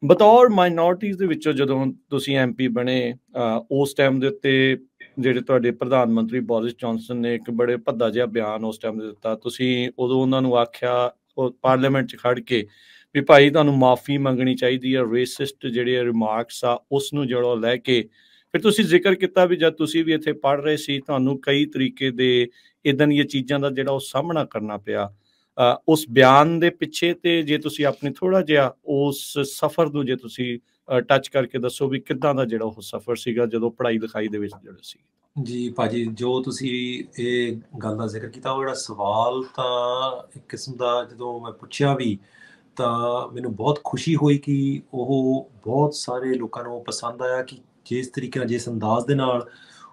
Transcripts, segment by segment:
ਬਤੌਰ ਮਾਈਨੋਰਟੀਜ਼ ਦੇ ਵਿੱਚੋਂ ਜਦੋਂ ਤੁਸੀਂ ਐਮਪੀ ਬਣੇ, ਉਸ ਟਾਈਮ ਦੇ ਉੱਤੇ ਜਿਹੜੇ ਤੁਹਾਡੇ ਪ੍ਰਧਾਨ ਮੰਤਰੀ ਬੋਰਿਸ ਜੌਨਸਨ ਨੇ ਇੱਕ ਬੜੇ ਭੱਦਾ ਜਿਹਾ ਬਿਆਨ ਉਸ ਟਾਈਮ ਦੇ ਦਿੱਤਾ। ਤੁਸੀਂ ਉਦੋਂ ਉਹਨਾਂ ਨੂੰ ਆਖਿਆ ਪਾਰਲੀਮੈਂਟ 'ਚ ਖੜ ਕੇ ਵੀ ਭਾਈ ਤੁਹਾਨੂੰ ਮਾਫ਼ੀ ਮੰਗਣੀ ਚਾਹੀਦੀ ਆ, ਰੇਸਿਸਟ ਜਿਹੜੇ ਰਿਮਾਰਕਸ ਆ ਉਸ ਨੂੰ ਜਿਹੜਾ ਲੈ ਕੇ ਫਿਰ ਤੁਸੀਂ ਜ਼ਿਕਰ ਕੀਤਾ ਵੀ ਜਦ ਤੁਸੀਂ ਵੀ ਇੱਥੇ ਪੜ੍ਹ ਰਹੇ ਸੀ ਤੁਹਾਨੂੰ ਕਈ ਤਰੀਕੇ ਦੇ ਇੱਦਾਂ ਦੀਆਂ ਚੀਜ਼ਾਂ ਦਾ ਜਿਹੜਾ ਉਹ ਸਾਹਮਣਾ ਕਰਨਾ ਪਿਆ। ਉਸ ਬਿਆਨ ਦੇ ਪਿੱਛੇ ਤੇ ਜੇ ਤੁਸੀਂ ਆਪਣੇ ਥੋੜ੍ਹਾ ਜਿਹਾ ਉਸ ਸਫ਼ਰ ਨੂੰ ਜੇ ਤੁਸੀਂ ਟੱਚ ਕਰਕੇ ਦੱਸੋ ਵੀ ਕਿੱਦਾਂ ਦਾ ਜਿਹੜਾ ਉਹ ਸਫ਼ਰ ਸੀਗਾ ਜਦੋਂ ਪੜ੍ਹਾਈ ਲਿਖਾਈ ਦੇ ਵਿੱਚ ਜਿਹੜੇ ਸੀ। ਜੀ ਭਾਜੀ, ਜੋ ਤੁਸੀਂ ਇਹ ਗੱਲ ਦਾ ਜ਼ਿਕਰ ਕੀਤਾ ਉਹ ਜਿਹੜਾ ਸਵਾਲ ਤਾਂ ਇੱਕ ਕਿਸਮ ਦਾ ਜਦੋਂ ਮੈਂ ਪੁੱਛਿਆ ਵੀ ਤਾਂ ਮੈਨੂੰ ਬਹੁਤ ਖੁਸ਼ੀ ਹੋਈ ਕਿ ਉਹ ਬਹੁਤ ਸਾਰੇ ਲੋਕਾਂ ਨੂੰ ਪਸੰਦ ਆਇਆ ਕਿ ਜਿਸ ਤਰੀਕੇ ਨਾਲ ਜਿਸ ਅੰਦਾਜ਼ ਦੇ ਨਾਲ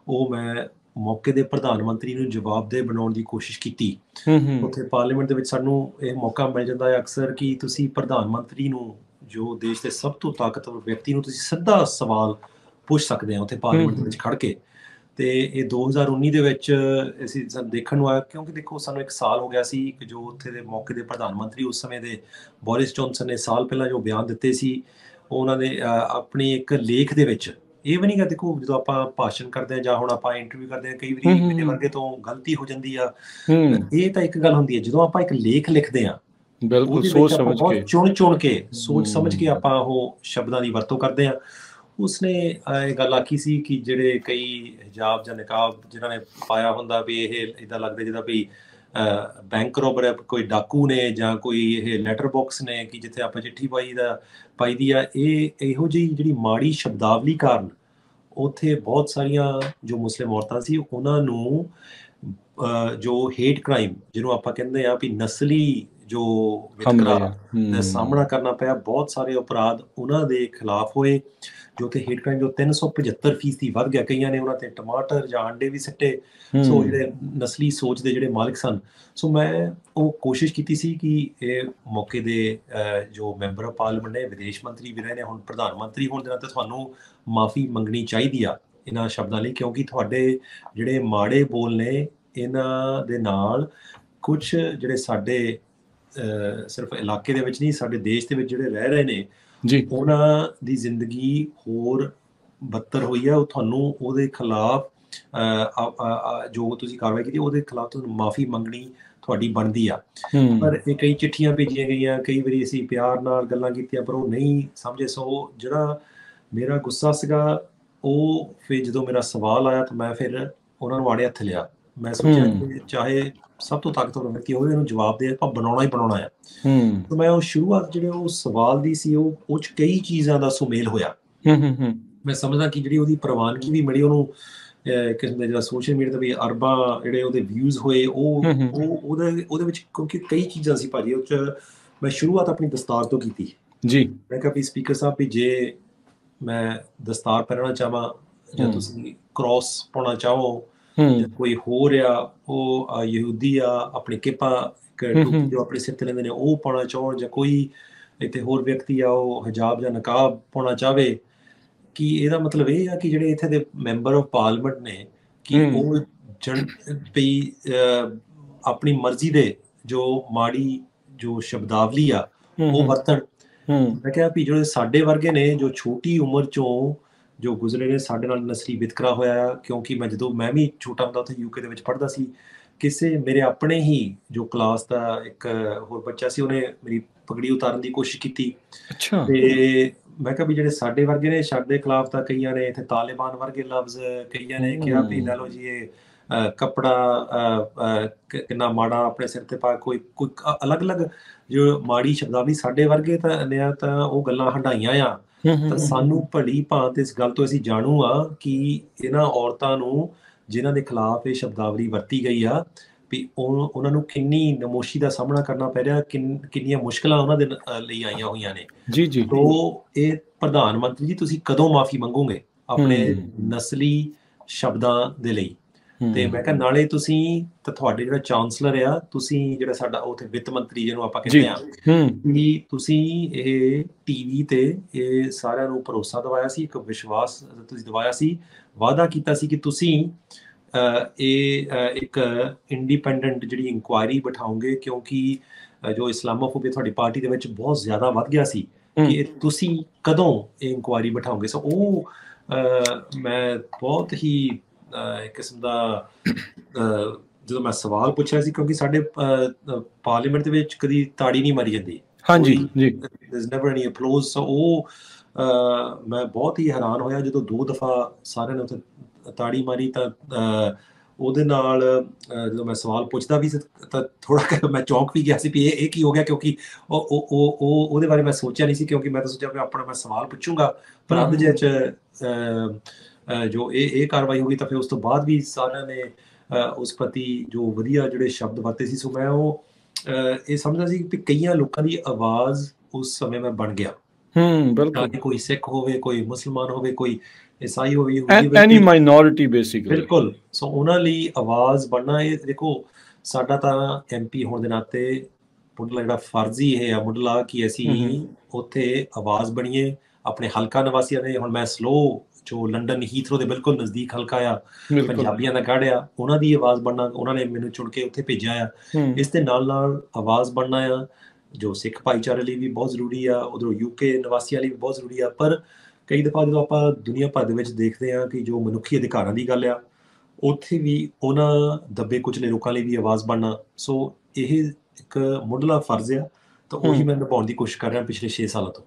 ਉਹ ਮੈਂ ਮੌਕੇ ਦੇ ਪ੍ਰਧਾਨ ਮੰਤਰੀ ਨੂੰ ਜਵਾਬਦੇਹ ਬਣਾਉਣ ਦੀ ਕੋਸ਼ਿਸ਼ ਕੀਤੀ। ਉੱਥੇ ਪਾਰਲੀਮੈਂਟ ਦੇ ਵਿੱਚ ਸਾਨੂੰ ਇਹ ਮੌਕਾ ਮਿਲ ਜਾਂਦਾ ਹੈ ਅਕਸਰ ਕਿ ਤੁਸੀਂ ਪ੍ਰਧਾਨ ਮੰਤਰੀ ਨੂੰ, ਜੋ ਦੇਸ਼ ਦੇ ਸਭ ਤੋਂ ਤਾਕਤਵਰ ਵਿਅਕਤੀ ਨੂੰ, ਤੁਸੀਂ ਸਿੱਧਾ ਸਵਾਲ ਪੁੱਛ ਸਕਦੇ ਹੋ ਉੱਥੇ ਪਾਰਲੀਮੈਂਟ ਦੇ ਵਿੱਚ ਖੜ ਕੇ। ਤੇ ਇਹ 2019 ਦੇ ਵਿੱਚ ਅਸੀਂ ਸਾਨੂੰ ਦੇਖਣ ਨੂੰ ਆਇਆ, ਕਿਉਂਕਿ ਦੇਖੋ ਸਾਨੂੰ 1 ਸਾਲ ਹੋ ਗਿਆ ਸੀ ਕਿ ਜੋ ਉੱਥੇ ਦੇ ਮੌਕੇ ਦੇ ਪ੍ਰਧਾਨ ਮੰਤਰੀ ਉਸ ਸਮੇਂ ਦੇ ਬੋਰਿਸ ਜੌਨਸਨ ਨੇ ਸਾਲ ਪਹਿਲਾਂ ਜੋ ਬਿਆਨ ਦਿੱਤੇ ਸੀ, ਉਹਨਾਂ ਨੇ ਆਪਣੀ ਇੱਕ ਲੇਖ ਦੇ ਵਿੱਚ ਇਹ ਵੀ ਨਹੀਂ ਗਾ। ਦੇਖੋ ਜਦੋਂ ਆਪਾਂ ਭਾਸ਼ਣ ਕਰਦੇ ਹਾਂ ਜਾਂ ਹੁਣ ਆਪਾਂ ਇੰਟਰਵਿਊ ਕਰਦੇ ਹਾਂ, ਕਈ ਵਾਰੀ ਮੇਰੇ ਵਰਗੇ ਤੋਂ ਗਲਤੀ ਹੋ ਜਾਂਦੀ ਆ। ਇਹ ਤਾਂ ਇੱਕ ਗੱਲ ਹੁੰਦੀ ਹੈ, ਜਦੋਂ ਆਪਾਂ ਇੱਕ ਲੇਖ ਲਿਖਦੇ ਹਾਂ ਬਿਲਕੁਲ ਸੋਚ ਸਮਝ ਕੇ, ਬਹੁਤ ਚੁਣ ਕੇ ਸੋਚ ਸਮਝ ਕੇ ਆਪਾਂ ਉਹ ਸ਼ਬਦਾਂ ਦੀ ਵਰਤੋਂ ਕਰਦੇ ਹਾਂ। ਉਸਨੇ ਇਹ ਗੱਲ ਆਖੀ ਸੀ ਕਿ ਜਿਹੜੇ ਕਈ ਹਿਜਾਬ ਜਾਂ ਨਿਕਾਬ ਜਿਨ੍ਹਾਂ ਨੇ ਪਾਇਆ ਹੁੰਦਾ ਵੀ ਇਹ ਇੱਦਾਂ ਲੱਗਦਾ ਜਿੱਦਾਂ ਵੀ ਬੈਂਕ ਰੋਬਰ ਹੈ, ਕੋਈ ਡਾਕੂ ਨੇ ਜਾਂ ਕੋਈ ਇਹ ਲੈਟਰ ਬਾਕਸ ਨੇ ਕਿ ਜਿੱਥੇ ਆਪਾਂ ਚਿੱਠੀ ਪਾਈ ਦੀ ਆ। ਇਹ ਇਹੋ ਜਿਹੀ ਜਿਹੜੀ ਮਾੜੀ ਸ਼ਬਦਾਵਲੀ ਕਾਰਨ ਉੱਥੇ ਬਹੁਤ ਸਾਰੀਆਂ ਜੋ ਮੁਸਲਿਮ ਔਰਤਾਂ ਸੀ ਉਹਨਾਂ ਨੂੰ ਜੋ ਹੇਟ ਕ੍ਰਾਈਮ ਜਿਹਨੂੰ ਆਪਾਂ ਕਹਿੰਦੇ ਆ ਵੀ ਨਸਲੀ ਜੋ ਵਿਤਕਰਾ ਦਾ ਸਾਹਮਣਾ ਕਰਨਾ ਪਿਆ। ਬਹੁਤ ਸਾਰੇ ਅਪਰਾਧ ਉਹਨਾਂ ਦੇ ਖਿਲਾਫ ਹੋਏ ਜੋ ਕਿ ਹੇਟ ਕ੍ਰਾਈਮ ਜੋ 375% ਵੱਧ ਗਿਆ। ਕਈਆਂ ਨੇ ਉਹਨਾਂ ਤੇ ਟਮਾਟਰ ਜਾਂ ਅੰਡੇ ਵੀ ਸਿੱਟੇ। ਸੋ ਜਿਹੜੇ ਨਸਲੀ ਸੋਚ ਦੇ ਜਿਹੜੇ ਮਾਲਕ ਸਨ, ਸੋ ਮੈਂ ਉਹ ਕੋਸ਼ਿਸ਼ ਕੀਤੀ ਸੀ ਕਿ ਇਹ ਮੌਕੇ ਦੇ ਜੋ ਮੈਂਬਰ ਆਫ ਪਾਰਲੀਮੈਂਟ ਨੇ, ਵਿਦੇਸ਼ ਮੰਤਰੀ ਵੀ ਰਹੇ ਨੇ, ਹੁਣ ਪ੍ਰਧਾਨ ਮੰਤਰੀ ਹੋਣ ਦੇ ਨਾਤੇ ਤੁਹਾਨੂੰ ਮਾਫ਼ੀ ਮੰਗਣੀ ਚਾਹੀਦੀ ਆ ਇਹਨਾਂ ਸ਼ਬਦਾਂ ਲਈ, ਕਿਉਂਕਿ ਤੁਹਾਡੇ ਜਿਹੜੇ ਮਾੜੇ ਬੋਲ ਨੇ ਇਹਨਾਂ ਦੇ ਨਾਲ ਕੁਛ ਜਿਹੜੇ ਸਾਡੇ ਸਿਰਫ ਇਲਾਕੇ ਦੇ ਵਿੱਚ ਨਹੀਂ, ਸਾਡੇ ਦੇਸ਼ ਦੇ ਵਿੱਚ ਜਿਹੜੇ ਰਹਿ ਰਹੇ ਨੇ ਜੀ, ਉਹਨਾਂ ਦੀ ਜ਼ਿੰਦਗੀ ਹੋਰ ਬੱਤਰ ਹੋਈ ਆ। ਉਹ ਤੁਹਾਨੂੰ ਉਹਦੇ ਖਿਲਾਫ ਜੋ ਤੁਸੀਂ ਕਾਰਵਾਈ ਕੀਤੀ ਉਹਦੇ ਖਿਲਾਫ ਤੁਹਾਨੂੰ ਮਾਫ਼ੀ ਮੰਗਣੀ ਤੁਹਾਡੀ ਬਣਦੀ ਆ। ਪਰ ਇਹ ਕਈ ਚਿੱਠੀਆਂ ਭੇਜੀਆਂ ਗਈਆਂ, ਕਈ ਵਾਰੀ ਅਸੀਂ ਪਿਆਰ ਨਾਲ ਗੱਲਾਂ ਕੀਤੀਆਂ ਪਰ ਉਹ ਨਹੀਂ ਸਮਝੇ। ਸੋ ਜਿਹੜਾ ਮੇਰਾ ਗੁੱਸਾ ਸੀਗਾ ਉਹ ਫਿਰ ਜਦੋਂ ਮੇਰਾ ਸਵਾਲ ਆਇਆ ਤਾਂ ਮੈਂ ਫਿਰ ਉਹਨਾਂ ਨੂੰ ਆੜੇ ਹੱਥ ਲਿਆ। ਮੈਂ ਸੋਚਿਆ ਕਿ ਚਾਹੇ ਸਭ ਤੋਂ ਤਾਕਤਵਰ ਵਿਅਕਤੀ ਹੋਵੇ, ਇਹਨੂੰ ਜਵਾਬ ਦੇ ਆਪਾਂ ਬਣਾਉਣਾ ਹੀ ਬਣਾਉਣਾ ਆ। ਤਾਂ ਮੈਂ ਉਹ ਸ਼ੁਰੂਆਤ ਜਿਹੜੇ ਉਹ ਸਵਾਲ ਦੀ ਸੀ ਉਹ 'ਚ ਕਈ ਚੀਜ਼ਾਂ ਦਾ ਸੁਮੇਲ ਹੋਇਆ। ਮੈਂ ਸਮਝਦਾ ਕਿ ਜਿਹੜੀ ਉਹਦੀ ਪ੍ਰਵਾਨਗੀ ਵੀ ਮਿਲੀ ਉਹਨੂੰ, ਕਿਸਮ ਦਾ ਜਿਹੜਾ ਸੋਸ਼ਲ ਮੀਡੀਆ ਤੇ ਵੀ ਅਰਬਾਂ ਜਿਹੜੇ ਉਹਦੇ ਵਿਊਜ਼ ਹੋਏ ਉਹਦੇ ਵਿੱਚ, ਕਿਉਂਕਿ ਕਈ ਚੀਜ਼ਾਂ ਸੀ ਭਾਜੀ ਉਹ 'ਚ। ਮੈਂ ਸ਼ੁਰੂਆਤ ਆਪਣੀ ਦਸਤਾਰ ਤੋਂ ਕੀਤੀ ਜੀ। ਮੈਂ ਕਿਹਾ ਵੀ ਸਪੀਕਰ ਸਾਹਿਬ ਵੀ ਜੇ ਮੈਂ ਦਸਤਾਰ ਪਹਿਨਣਾ ਚਾਹਾਂ ਜਾਂ ਤੁਸੀਂ ਕ੍ਰੋਸ ਪਾਉਣਾ ਚਾਹੋ ਜਾਂ ਕੋਈ ਹੋਰ ਆ ਉਹ ਯਹੂਦੀ ਆ ਆਪਣੀ ਕਿਪਾ ਟੋਪੀ ਜੋ ਆਪਣੇ ਸਿਰ ਤੇ ਲੈਂਦੇ ਨੇ ਉਹ ਪਾਉਣਾ ਚਾਹੋ, ਜਾਂ ਕੋਈ ਇੱਥੇ ਹੋਰ ਵਿਅਕਤੀ ਆ ਉਹ ਹਿਜਾਬ ਜਾਂ ਨਕਾਬ ਪਾਉਣਾ ਚਾਹਵੇ, ਕਿ ਇਹਦਾ ਮਤਲਬ ਇਹ ਆ ਕਿ ਜਿਹੜੇ ਇੱਥੇ ਦੇ ਮੈਂਬਰ ਆਫ ਪਾਰਲੀਮੈਂਟ ਨੇ ਕਿ ਉਹ ਆਪਣੀ ਮਰਜ਼ੀ ਦੇ ਜੋ ਮਾੜੀ ਜੋ ਸ਼ਬਦਾਵਲੀ ਆ ਉਹ ਵਰਤਣ। ਮੈਂ ਕਿਹਾ ਵੀ ਜਿਹੜੇ ਸਾਡੇ ਵਰਗੇ ਨੇ ਜੋ ਛੋਟੀ ਉਮਰ ਚੋਂ ਜੋ ਗੁਜ਼ਰੇ ਨੇ, ਸਾਡੇ ਨਾਲ ਨਸਲੀ ਵਿਤਕਰਾ ਹੋਇਆ ਆ। ਕਿਉਂਕਿ ਮੈਂ ਵੀ ਛੋਟਾ ਹੁੰਦਾ ਉੱਥੇ UK ਦੇ ਵਿੱਚ ਪੜ੍ਹਦਾ ਸੀ, ਕਿਸੇ ਮੇਰੇ ਆਪਣੇ ਹੀ ਜੋ ਕਲਾਸ ਦਾ ਇੱਕ ਹੋਰ ਬੱਚਾ ਸੀ ਉਹਨੇ ਮੇਰੀ ਪਗੜੀ ਉਤਾਰਨ ਦੀ ਕੋਸ਼ਿਸ਼ ਕੀਤੀ। ਤੇ ਮੈਂ ਕਿਹਾ ਵੀ ਜਿਹੜੇ ਸਾਡੇ ਵਰਗੇ ਨੇ ਸਾਡੇ ਖਿਲਾਫ ਤਾਂ ਕਈਆਂ ਨੇ ਇੱਥੇ ਤਾਲਿਬਾਨ ਵਰਗੇ ਲਫ਼ਜ਼, ਕਈਆਂ ਨੇ ਕਿਹਾ ਵੀ ਲੈ ਲਓ ਜੀ ਇਹ ਕੱਪੜਾ ਕਿੰਨਾ ਮਾੜਾ ਆਪਣੇ ਸਿਰ ਤੇ ਪਾ, ਕੋਈ ਅਲੱਗ-ਅਲੱਗ ਜੋ ਮਾੜੀ ਸ਼ਬਦਾਵਲੀ ਸਾਡੇ ਵਰਗੇ ਤਾਂ ਉਹ ਗੱਲਾਂ ਹੰਢਾਈਆਂ ਆ। ਤਾਂ ਸਾਨੂੰ ਭਲੀ ਭਾਂਤ ਇਸ ਗੱਲ ਤੋਂ ਅਸੀਂ ਜਾਣੂ ਆ ਕਿ ਇਹਨਾਂ ਔਰਤਾਂ ਨੂੰ ਜਿਨ੍ਹਾਂ ਦੇ ਖਿਲਾਫ ਇਹ ਸ਼ਬਦਾਵਲੀ ਵਰਤੀ ਗਈ ਆ ਵੀ ਉਹਨਾਂ ਨੂੰ ਕਿੰਨੀ ਨਮੋਸ਼ੀ ਦਾ ਸਾਹਮਣਾ ਕਰਨਾ ਪੈ ਰਿਹਾ, ਕਿੰਨੀਆਂ ਮੁਸ਼ਕਲਾਂ ਉਹਨਾਂ ਦੇ ਲਈ ਆਈਆਂ ਹੋਈਆਂ ਨੇ ਜੀ। ਤੋ ਇਹ ਪ੍ਰਧਾਨ ਮੰਤਰੀ ਜੀ ਤੁਸੀਂ ਕਦੋਂ ਮਾਫ਼ੀ ਮੰਗੋਗੇ ਆਪਣੇ ਨਸਲੀ ਸ਼ਬਦਾਂ ਦੇ ਲਈ? ਤੇ ਮੈਂ ਕਿਹਾ ਨਾਲੇ ਤੁਸੀਂ ਤਾਂ ਤੁਹਾਡੇ ਜਿਹੜਾ ਚਾਂਸਲਰ ਆ, ਤੁਸੀਂ ਜਿਹੜਾ ਸਾਡਾ ਉੱਥੇ ਵਿੱਤ ਮੰਤਰੀ ਜਿਹਨੂੰ ਆਪਾਂ ਕਹਿੰਦੇ ਆ, ਕਿ ਤੁਸੀਂ ਇਹ TV ਤੇ ਇਹ ਸਾਰਿਆਂ ਨੂੰ ਭਰੋਸਾ ਦਿਵਾਇਆ ਸੀ, ਇੱਕ ਵਿਸ਼ਵਾਸ ਤੁਸੀਂ ਦਿਵਾਇਆ ਸੀ, ਵਾਅਦਾ ਕੀਤਾ ਸੀ ਕਿ ਤੁਸੀਂ ਇਹ ਇੱਕ ਇੰਡੀਪੈਂਡੈਂਟ ਜਿਹੜੀ ਇਨਕੁਆਇਰੀ ਬਿਠਾਓਗੇ, ਕਿਉਂਕਿ ਜੋ ਇਸਲਾਮੋਫੋਬੀਆ ਤੁਹਾਡੀ ਪਾਰਟੀ ਦੇ ਵਿੱਚ ਬਹੁਤ ਜ਼ਿਆਦਾ ਵੱਧ ਗਿਆ ਸੀ। ਕਿ ਤੁਸੀਂ ਕਦੋਂ ਇਹ ਇਨਕੁਆਇਰੀ ਬਿਠਾਓਗੇ। ਸੋ ਉਹ ਮੈਂ ਬਹੁਤ ਹੀ ਇੱਕ ਕਿਸਮ ਦਾ ਜਦੋਂ ਮੈਂ ਸਵਾਲ ਪੁੱਛਿਆ ਸੀ, ਕਿਉਂਕਿ ਸਾਡੇ ਪਾਰਲੀਮੈਂਟ ਦੇ ਵਿੱਚ ਕਦੀ ਤਾੜੀ ਨਹੀਂ ਮਾਰੀ ਜਾਂਦੀ, ਹਾਂਜੀ ਜੀ, there's never any applause। ਸੋ ਉਹ ਮੈਂ ਬਹੁਤ ਹੀ ਹੈਰਾਨ ਹੋਇਆ ਜਦੋਂ 2 ਦਫਾ ਸਾਰਿਆਂ ਨੇ ਉੱਥੇ ਤਾੜੀ ਮਾਰੀ। ਤਾਂ ਉਹਦੇ ਨਾਲ ਜਦੋਂ ਮੈਂ ਸਵਾਲ ਪੁੱਛਦਾ ਵੀ ਸੀ ਤਾਂ ਥੋੜਾ ਮੈਂ ਚੌਂਕ ਵੀ ਗਿਆ ਸੀ ਵੀ ਇਹ ਕੀ ਹੋ ਗਿਆ, ਕਿਉਂਕਿ ਉਹਦੇ ਬਾਰੇ ਮੈਂ ਸੋਚਿਆ ਨਹੀਂ ਸੀ, ਕਿਉਂਕਿ ਮੈਂ ਤਾਂ ਸੋਚਿਆ ਵੀ ਆਪਣਾ ਮੈਂ ਸਵਾਲ ਪੁੱਛੂੰਗਾ, ਪਰ ਅੱਧ ਜਿਹੇ 'ਚ ਜੋ ਇਹ ਕਾਰਵਾਈ ਹੋ ਗਈ ਤਾਂ ਫਿਰ ਉਸ ਤੋਂ ਬਾਅਦ ਵੀ ਸਾਰਿਆਂ ਨੇ ਉਸ ਪ੍ਰਤੀ ਜੋ ਵਧੀਆ ਜਿਹੜੇ ਸ਼ਬਦ ਵਰਤੇ ਸੀ। ਸੋ ਮੈਂ ਉਹ ਇਹ ਸਮਝਦਾ ਸੀ ਕਿ ਕਈਆਂ ਲੋਕਾਂ ਦੀ ਆਵਾਜ਼ ਉਸ ਸਮੇਂ ਮੈਂ ਬਣ ਗਿਆ। ਬਿਲਕੁਲ, ਕੋਈ ਸਿੱਖ ਹੋਵੇ, ਕੋਈ ਮੁਸਲਮਾਨ ਹੋਵੇ, ਕੋਈ ਈਸਾਈ ਹੋਵੇ, ਐਨੀ ਮਾਈਨੋਰਿਟੀ ਬੇਸਿਕਲੀ। ਬਿਲਕੁਲ। ਸੋ ਉਹਨਾਂ ਲਈ ਆਵਾਜ਼ ਬਣਨਾ, ਇਹ ਦੇਖੋ ਸਾਡਾ ਤਾਂ MP ਹੋਣ ਦੇ ਨਾਤੇ ਮੁੱਢਲਾ ਜਿਹੜਾ ਫਰਜ਼ ਹੀ ਇਹ ਆ ਮੁੱਢਲਾ ਕਿ ਅਸੀਂ ਉੱਥੇ ਆਵਾਜ਼ ਬਣੀਏ ਆਪਣੇ ਹਲਕਾ ਨਿਵਾਸੀਆਂ ਦੇ। ਹੁਣ ਮੈਂ ਸਲੋ ਜੋ ਲੰਡਨ ਹੀਥਰੋ ਦੇ ਬਿਲਕੁਲ ਨਜ਼ਦੀਕ ਹਲਕਾ ਆ, ਪੰਜਾਬੀਆਂ ਦਾ ਗੜ੍ਹ ਆ, ਉਹਨਾਂ ਦੀ ਆਵਾਜ਼ ਬਣਨਾ, ਉਹਨਾਂ ਨੇ ਮੈਨੂੰ ਚੁਣ ਕੇ ਉੱਥੇ ਭੇਜਿਆ ਆ। ਇਸ ਦੇ ਨਾਲ ਨਾਲ ਆਵਾਜ਼ ਬਣਨਾ ਆ ਜੋ ਸਿੱਖ ਭਾਈਚਾਰੇ ਲਈ ਵੀ ਬਹੁਤ ਜ਼ਰੂਰੀ ਆ, ਉਧਰੋਂ UK ਨਿਵਾਸੀਆਂ ਲਈ ਵੀ ਬਹੁਤ ਜ਼ਰੂਰੀ ਆ। ਪਰ ਕਈ ਦਫਾ ਜਦੋਂ ਆਪਾਂ ਦੁਨੀਆ ਭਰ ਦੇ ਵਿੱਚ ਦੇਖਦੇ ਹਾਂ ਕਿ ਜੋ ਮਨੁੱਖੀ ਅਧਿਕਾਰਾਂ ਦੀ ਗੱਲ ਆ, ਉੱਥੇ ਵੀ ਉਹਨਾਂ ਦੱਬੇ ਕੁਚਲੇ ਲੋਕਾਂ ਲਈ ਵੀ ਆਵਾਜ਼ ਬਣਨਾ। ਸੋ ਇਹ ਇੱਕ ਮੁੱਢਲਾ ਫਰਜ਼ ਆ, ਤਾਂ ਉਹੀ ਮੈਂ ਨਿਭਾਉਣ ਦੀ ਕੋਸ਼ਿਸ਼ ਕਰ ਰਿਹਾ ਪਿਛਲੇ 6 ਸਾਲਾਂ ਤੋਂ।